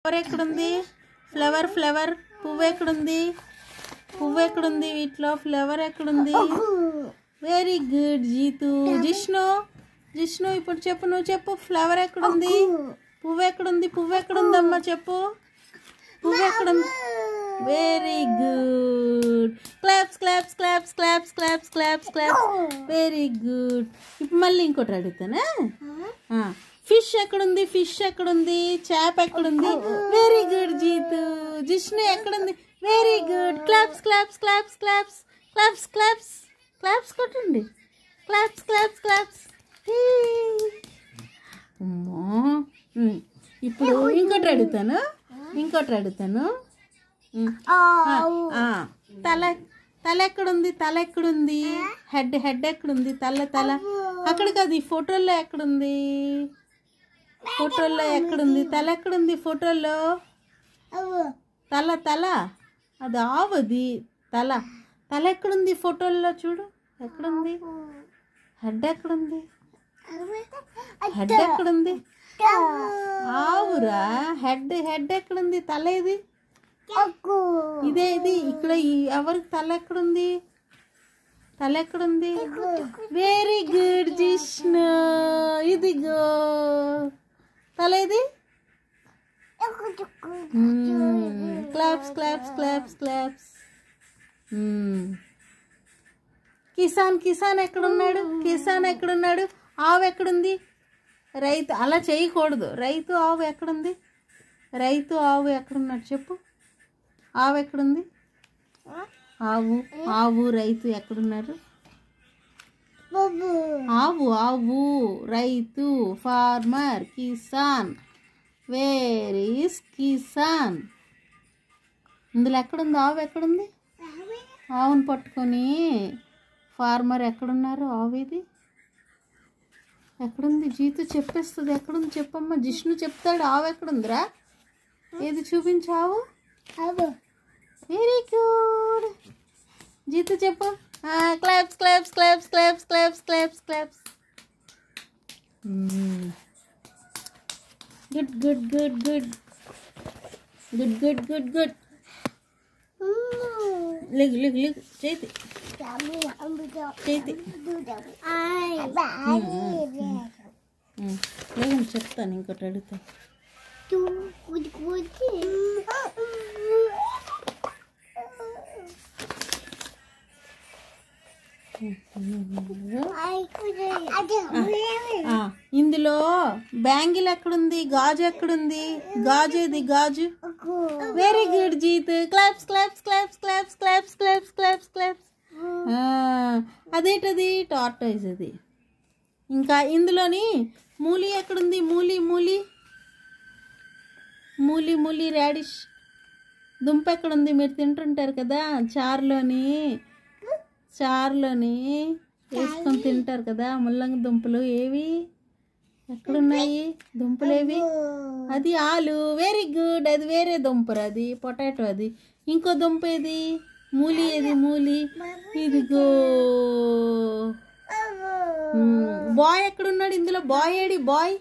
Flower ఎక్కడుంది? Flower పువ్వు ఎక్కడుంది? పువ్వు ఎక్కడుంది? వీటిలో ఫ్లవర్ ఎక్కడుంది? Very good Jeetu. జిష్ణు ఇప్పుడు చెప్పు, నువ్వు చెప్పు. ఫ్లవర్ ఎక్కడుంది? పువ్వు ఎక్కడుంది? పువ్వు ఎక్కడుందమ్మా చెప్పు. పువ్వు ఎక్కడుంది? Very good. Claps. Very good. ఇప్పుడు మళ్ళీ ఇంకోటి అడుగుతానా? ఫిష్ ఎక్కడుంది? చేప ఎక్కడుంది? Very good Jeetu. జిష్ణు ఎక్కడుంది? Very good. క్లాప్స్ కొట్టండి. క్లాప్స్. అమ్మో. ఇప్పుడు ఇంకోటి అడుగుతాను. తల ఎక్కడుంది? హెడ్ ఎక్కడుంది? తల అక్కడ కాదు, ఈ ఫోటోల్లో ఎక్కడుంది? తల ఎక్కడుంది ఫోటోల్లో? తల అది ఆవది. తల ఎక్కడుంది ఫోటోల్లో? చూడు ఎక్కడుంది? హెడ్ ఎక్కడుంది? ఆవురా. హెడ్ ఎక్కడుంది? తల ఏది? ఇది ఇక్కడ ఎవరికి తల ఎక్కడుంది? Very good Jishnu. ఇదిగో తల ఏది? క్లాప్స్. కిసాన్ ఎక్కడున్నాడు? ఆవు ఎక్కడుంది? రైతు అలా చేయకూడదు. రైతు ఆవు ఎక్కడుంది? ఆవు ఎక్కడున్నాడు చెప్పు. ఆవు ఎక్కడుంది? ఆవు రైతు ఎక్కడున్నారు? ఆవు రైతు, ఫార్మర్, కిసాన్. Where is kisan? ఇందులో ఎక్కడుంది? ఆవు ఎక్కడుంది? ఆవును పట్టుకొని ఫార్మర్ ఎక్కడున్నారు? ఆవు ఇది ఎక్కడుంది? జీతు చెప్పేస్తుంది. ఎక్కడుంది చెప్పమ్మా. జిష్ణు చెప్తాడు. ఆవు ఎక్కడుందిరా? ఏది చూపించావు? Very good. జీతు చెప్పు. క్లాప్స్. గుడ్. లేగు చేతి. లేదని చెప్తాను. ఇంకోటి అడుగుతా. ఇందులో బ్యాంగిల్ ఎక్కడుంది? గాజు ఎక్కడుంది? గాజు. Very good Jeet. క్లాప్స్. అదేంటది? టార్టాయిస్ అది. ఇంకా ఇందులోని మూలి ఎక్కడుంది? మూలి రాడిష్. దుంప ఎక్కడుంది? మీరు తింటుంటారు కదా చారులోని వేసుకొని తింటారు కదా ముల్లంగి దుంపలు. ఏవి ఎక్కడున్నాయి? దుంపలేవి? అది ఆలు. Very good. అది వేరే దుంపరు, అది పొటాటో. అది ఇంకో దుంప ఏది? మూలి. ఇదిగో. బాయ్ ఎక్కడున్నాడు ఇందులో? బాయ్ ఏడి? బాయ్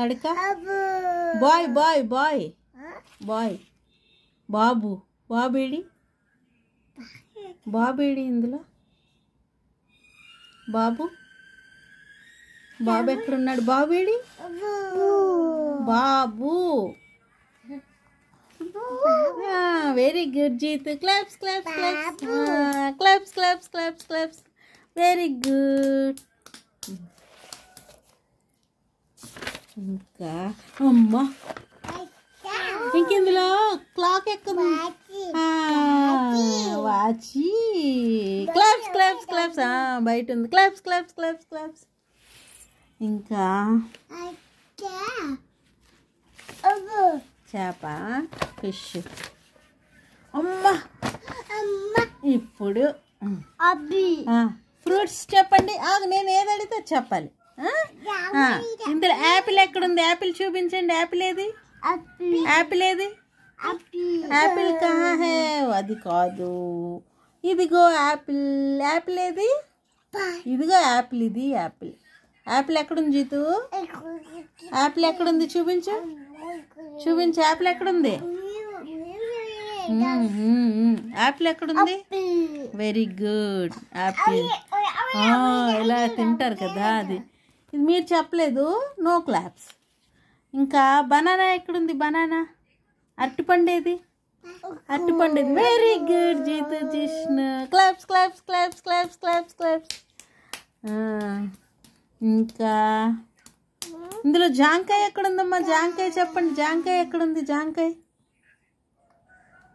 లడక. బాయ్ బాబేడి? బాబేడి ఇందులో? బాబు ఎక్కడున్నాడు? బాబేడి? బాబు. Very good Jeet. Claps. Very good. ఇంకా అమ్మా ఇందులో క్లాక్ ఎక్కదు? వాచి. క్లాప్స్. బయట ఉంది. క్లాప్స్. ఇంకా చేప, ఫిష్. అమ్మా ఇప్పుడు ఫ్రూట్స్ చెప్పండి. నేను ఏది అడిగితే చెప్పాలి. ఇందులో యాపిల్ ఎక్కడుంది? యాపిల్ చూపించండి. యాపిల్ ఏది? యాపిల్ కహా హే? అది కాదు. ఇదిగో యాపిల్ ఏది? ఇదిగో యాపిల్. ఇది యాపిల్. యాపిల్ ఎక్కడుంది జీతు? యాపిల్ ఎక్కడుంది చూపించు, చూపించు. యాపిల్ ఎక్కడుంది? యాపిల్ ఎక్కడుంది? Very good. యాపిల్ ఇలా తింటారు కదా, అది. ఇది మీరు చెప్పలేదు, నో క్లాప్స్. ఇంకా బనానా ఎక్కడుంది? బనానా. అరటిపండేది? అరటిపండేది. Very good Jeetu, Jishnu. Claps claps claps claps claps claps. ఇంకా ఇందులో జాంకాయ ఎక్కడుందమ్మా? జాంకాయ చెప్పండి. జాంకాయ ఎక్కడుంది? జాంకాయ.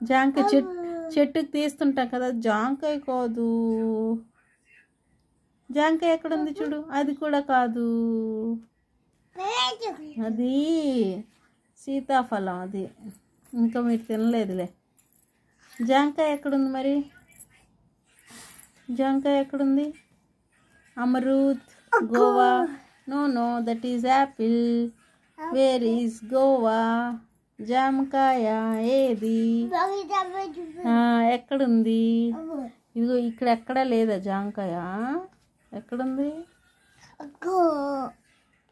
జాంకాయ చెట్టుకి తీస్తుంటాం కదా, జాంకాయ కాదు. జాంకాయ ఎక్కడుంది చూడు, అది కూడా కాదు. అది సీతాఫలం. అది ఇంకా మీరు తినలేదులే. జాంకాయ ఎక్కడుంది మరి? జాంకాయ ఎక్కడుంది? అమరూత్, guava. No no, that is apple. Where is guava? జామకాయ ఏది? ఎక్కడుంది? ఇదిగో ఇక్కడ ఎక్కడా లేదా జామకాయ? ఎక్కడుంది?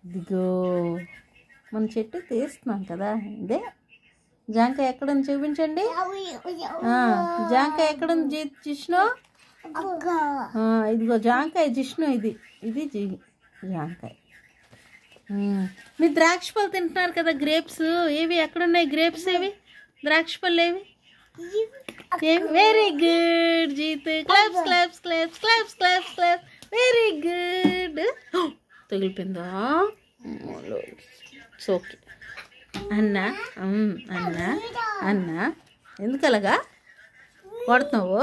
ఇదిగో మన చెట్టు తీస్తున్నాం కదా, ఇదే జామకాయ. ఎక్కడుంది చూపించండి. జామకాయ ఎక్కడుంది జిష్ణు? ఇదిగో జామకాయ జిష్ణు. ఇది జామకాయ. మీరు ద్రాక్ష పళ్ళు తింటున్నారు కదా, గ్రేప్స్. ఏవి ఎక్కడున్నాయి గ్రేప్స్? ఏవి ద్రాక్ష పళ్ళు? ఏవి? Very good Jeet. Claps claps claps claps claps claps. Very good. తగిలిపోయిందా? ఓకే అన్న. అన్న అన్న ఎందుకు అలాగా కొడుతున్నావు?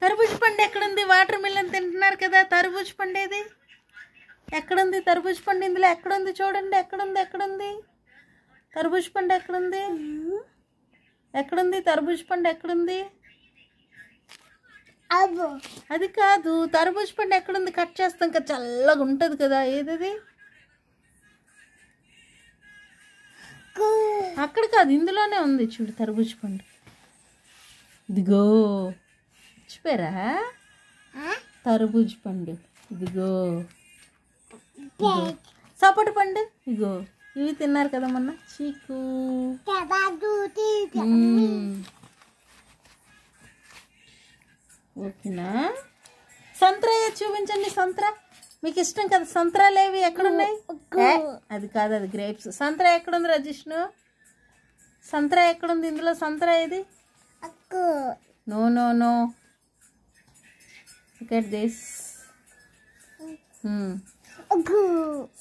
తరబూజ పండు ఎక్కడుంది? వాటర్ మిలన్ తింటున్నారు కదా, తరబూజ పండు ఏది? ఎక్కడుంది తరబూజ పండు? ఇందులో ఎక్కడుంది చూడండి. ఎక్కడుంది? ఎక్కడుంది తరబూజ పండు? ఎక్కడుంది? ఎక్కడుంది తరబూజ పండు? ఎక్కడుంది? అది కాదు, తరబూజ పండు ఎక్కడుంది? కట్ చేస్తాం కదా, చల్లగా ఉంటుంది కదా, ఏదది? అక్కడ కాదు, ఇందులోనే ఉంది చూడు తరబూజ పండు. ఇదిగో మర్చిపోయారా? తరబూజ పండు ఇదిగో. సపోటా పండు ఇగో. ఇవి తిన్నారు కదా మొన్న, చీకు. ఓకేనా? సంత్రా చూపించండి. సంత్రా మీకు ఇష్టం కదా. సంత్రాలు ఏవి ఎక్కడున్నాయి? అది కాదు, అది గ్రేప్స్. సంత్రా ఎక్కడుంది రజిష్ణు? సంత్రా ఎక్కడుంది? ఇందులో సంత్రా ఏది? No no no, get this.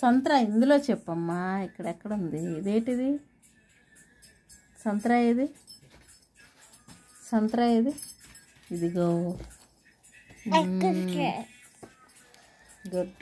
సంత్రా ఇందులో చెప్పమ్మా. ఇక్కడ ఎక్కడుంది? ఇదేంటిది? సంత్రా ఏది? సంత్రా ఏది? ఇదిగో. గుడ్.